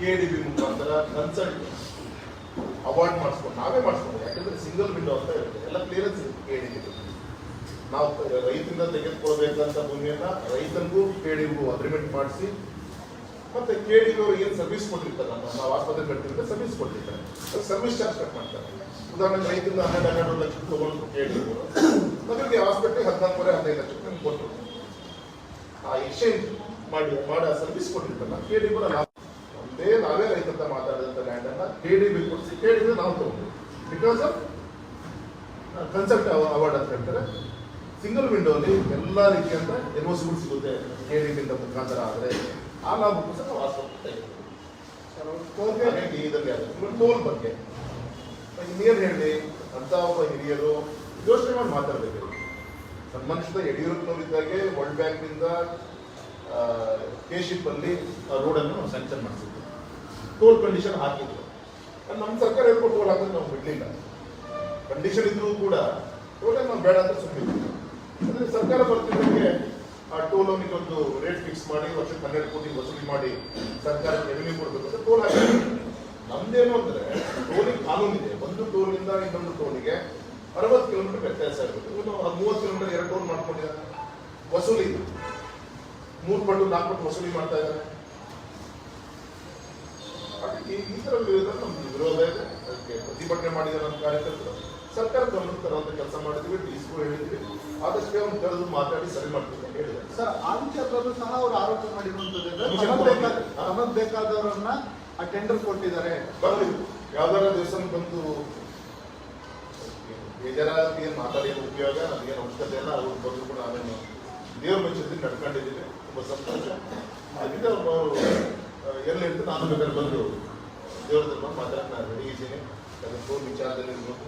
KDB ಮುಖಾಂತರ consult award ಮಾಡಿಸ್ಕೊಂಡು ನಾವೇ ಮಾಡಿಸ್ಕೊಂಡು, ಯಾಕಂದ್ರೆ ಸಿಂಗಲ್ ವಿಂಡೋ ಅಂತ ಇರುತ್ತೆ, ಎಲ್ಲ ಕ್ಲಿಯರೆನ್ಸ್ ಇರುತ್ತೆ KDB. ನಾವು ರೈತರಿಂದ ತೆಗೆದುಕೊಳ್ಬೇಕಂತ ಭೂಮಿಯನ್ನ ರೈತನಿಗೂ KDBಗೂ ಅಗ್ರಿಮೆಂಟ್ ಮಾಡಿಸಿ, ಮತ್ತೆ KDB ಅವರು ಏನು ಸರ್ವಿಸ್ ಕೊಟ್ಟಿರ್ತಾರೆ, ನಾವು ಆಸ್ಪತ್ರೆ ಕಟ್ತಿರ್ತಾರೆ ಸರ್ವಿಸ್ ಕೊಟ್ಟಿರ್ತಾರೆ, ಸರ್ವಿಸ್ ಚಾರ್ಜ್ ಕಟ್ ಮಾಡ್ತಾರೆ. ಉದಾಹರಣೆಗೆ ರೈತರಿಂದ 12 ಲಕ್ಷ ತಗೊಂಡು KDB ನಮಗೆ ಹಾಸ್ಪಿಟ್ಲಿಗೆ 14.5 ಲಕ್ಷ ಕೊಟ್ಟರು. ಆ ಎಕ್ಸ್ಚೇಂಜ್ ಮಾಡಿ ಸರ್ವಿಸ್ ಕೊಟ್ಟಿರ್ತಾರಲ್ಲ KDB ನಾವೇ ರೈತ ಅಂತ ಮಾತಾಡಿದಂತ ಲ್ಯಾಂಡ್ ಅನ್ನ KDB ಕೊಡಿಸಿ KDB ನಾವು ತಗೊಂಡು ಬಿಕಾಸ್ ಆಫ್ ಕನ್ಸಲ್ಟ್ ಅವಾರ್ಡ್ ಅಂತ ಹೇಳ್ತಾರೆ. ಸಿಂಗಲ್ ವಿಂಡೋ ಅಲ್ಲಿ ಎಲ್ಲಾ ರೀತಿಯಂತ ಎನ್ಒಸಿಗಳು ಸಿಗುತ್ತೆ KDB ಮುಖಾಂತರ. ಆದರೆ ಆ ಲಾಭಕ್ಕೂ ಸಹ ನಾವು ಆಸ್ಪತ್ರೆ ಇದರಲ್ಲಿ ಟೋಲ್ ಬಗ್ಗೆ ಇನ್ನೇನು ಹೇಳಿ ಅಂತ ಒಬ್ಬ ಹಿರಿಯರು ಯೋಚನೆ ಮಾಡಿ ಮಾತಾಡಬೇಕು. ಸನ್ಮಾನಿಸಿದ ಯಡಿಯೂರಪ್ಪನವರಿದ್ದಾಗೆ ವರ್ಲ್ಡ್ ಬ್ಯಾಂಕ್ನಿಂದ ಕೇಶಿಪ್ ಅಲ್ಲಿ ರೋಡ್ ಅನ್ನು ಸ್ಯಾಂಕ್ಷನ್ ಮಾಡಿಸಿದ್ರು, ಟೋಲ್ ಕಂಡೀಷನ್ ಹಾಕಿದ್ರು. ನಮ್ಮ ಸರ್ಕಾರ ಹೇಳ್ಕೊಂಡು ಟೋಲ್ ಹಾಕಿದ್ರೆ ನಾವು ಬಿಡ್ಲಿಲ್ಲ. ಕಂಡೀಷನ್ ಇದ್ರೂ ಕೂಡ ಟೋಲ್ ನಾವು ಬೇಡ ಅಂತ ಸುಮ್ಮನೆ. ಅಂದ್ರೆ ಸರ್ಕಾರ ಬರ್ತಿದ್ದಂಗೆ ಆ ಟೋಲ್ ಅವನಿಗೆ ಒಂದು ರೇಟ್ ಫಿಕ್ಸ್ ಮಾಡಿ ವರ್ಷಕ್ಕೆ 12 ಕೋಟಿ ವಸೂಲಿ ಮಾಡಿ ಸರ್ಕಾರಕ್ಕೆ ರೆವಿನ್ಯೂ ಕೊಡಬೇಕು ಅಂತ ಟೋಲ್ ಹಾಕಿ. ನಮ್ದೇನು ಅಂದ್ರೆ ಟೋಲಿಗೆ ಕಾನೂನು ಇದೆ. ಒಂದು ಟೋಲ್ನಿಂದ ಇನ್ನೊಂದು ಟೋಲಿಗೆ 60 ಕಿಲೋಮೀಟರ್ ವ್ಯತ್ಯಾಸ ಇರಬೇಕು. 30 ಕಿಲೋಮೀಟರ್ 2 ಟೋಲ್ ಮಾಡ್ಕೊಂಡಿದ್ದಾರೆ. ವಸೂಲಿ 3 ಪಟ್ಟು 4 ಪಟ್ಟು ವಸೂಲಿ ಮಾಡ್ತಾ ಇದ್ದಾರೆ. ಹಾಗಾಗಿ ಈ ತರ ನಮ್ದು ವಿರೋಧ ಇದೆ. ಅದಕ್ಕೆ ಪ್ರತಿಭಟನೆ ಮಾಡಿದ ನಮ್ಮ ಕಾರ್ಯಕರ್ತರು ಸರ್ಕಾರ ಗಮನಕ್ಕೆ ತರುವಂತ ಕೆಲಸ ಮಾಡಿದ್ವಿ. ಡಿಸಿಗೂ ಹೇಳಿದ್ವಿ, ಆದಷ್ಟು ಅವ್ನು ಕರೆದು ಮಾತಾಡಿ ಸರಿ ಮಾಡ್ತೀವಿ ಅಂತ ಹೇಳಿದ್ದಾರೆ. ಸರ್, ಆ ವಿಚಾರದಲ್ಲೂ ಸಹ ಅವರು ಆರೋಪ ಮಾಡಿರುವಂತದ್ದು ತಮಗ್ ಬೇಕಾದವರನ್ನ ಆ ಟೆಂಡರ್ ಕೊಟ್ಟಿದ್ದಾರೆ. ಬರ್ಲಿಲ್ಲ, ಯಾವ್ದಾರ ದಿವಸ ಬಂದು ಬೇಜಾರಾಗಿ ಮಾತಾಡಿ ಉಪಯೋಗ ನಮಗೇನು ಅವಶ್ಯಕತೆ ಇಲ್ಲ. ಅವ್ರು ಬಂದು ಕೂಡ ನಾವೇನು ದೇವ್ರ ಮೆಚ್ಚದಲ್ಲಿ ನಡ್ಕೊಂಡಿದ್ದೀವಿ, ತುಂಬ ಸಂತೋಷ. ಅದಕ್ಕೆ ಅವರು ಎಲ್ಲಿ ಇರ್ತಾರೆ ನಾನು ಬೇಕಾದ್ರೆ ಬಂದು ದೇವ್ರದಲ್ಲಿ ಬಂದು ಮಾತಾಡಕ್ಕೆ ನಾನು ರೆಡಿ ಇದ್ದೀನಿ. ಅದಕ್ಕೆ ಫೋನ್ ವಿಚಾರದಲ್ಲಿ ಇರ್ಬೋದು,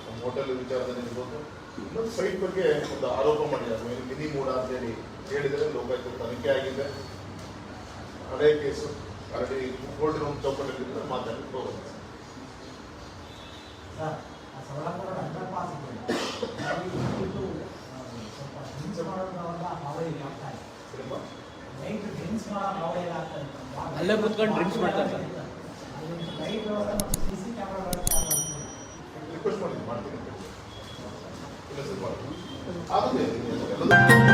ನಮ್ಮ ಹೋಟೆಲ್ ವಿಚಾರದಲ್ಲಿ ಇರ್ಬೋದು. ಇನ್ನೊಂದು ಸೈಟ್ ಬಗ್ಗೆ ಒಂದು ಆರೋಪ ಮಾಡಿದ್ದಾರೆ, ಮಿನಿ ಮೂಡ ಅಂತೇಳಿ ಹೇಳಿದರೆ ಲೋಕಾಯುಕ್ತ ತನಿಖೆ ಆಗಿದೆ. ಹಳೆ ಕೇಸು ಆಲ್ರೆಡಿ ಕೋರ್ಟ್ ರೂಮ್ ಚೌಕಟ್ಟಲ್ಲಿದ್ದರೆ ಮಾತಾಡಲಿಕ್ಕೆ ಹೋಗೋದು. ಅಲ್ಲೇ ಕುತ್ಕೊಂಡು ಡ್ರಿಂಕ್ಸ್ ಮಾಡ್ತಾರೆ. ರಿಕ್ವೆಸ್ಟ್ ಮಾಡ್ತೀನಿ, ಆಗುತ್ತೆ ಎಲ್ಲದೂ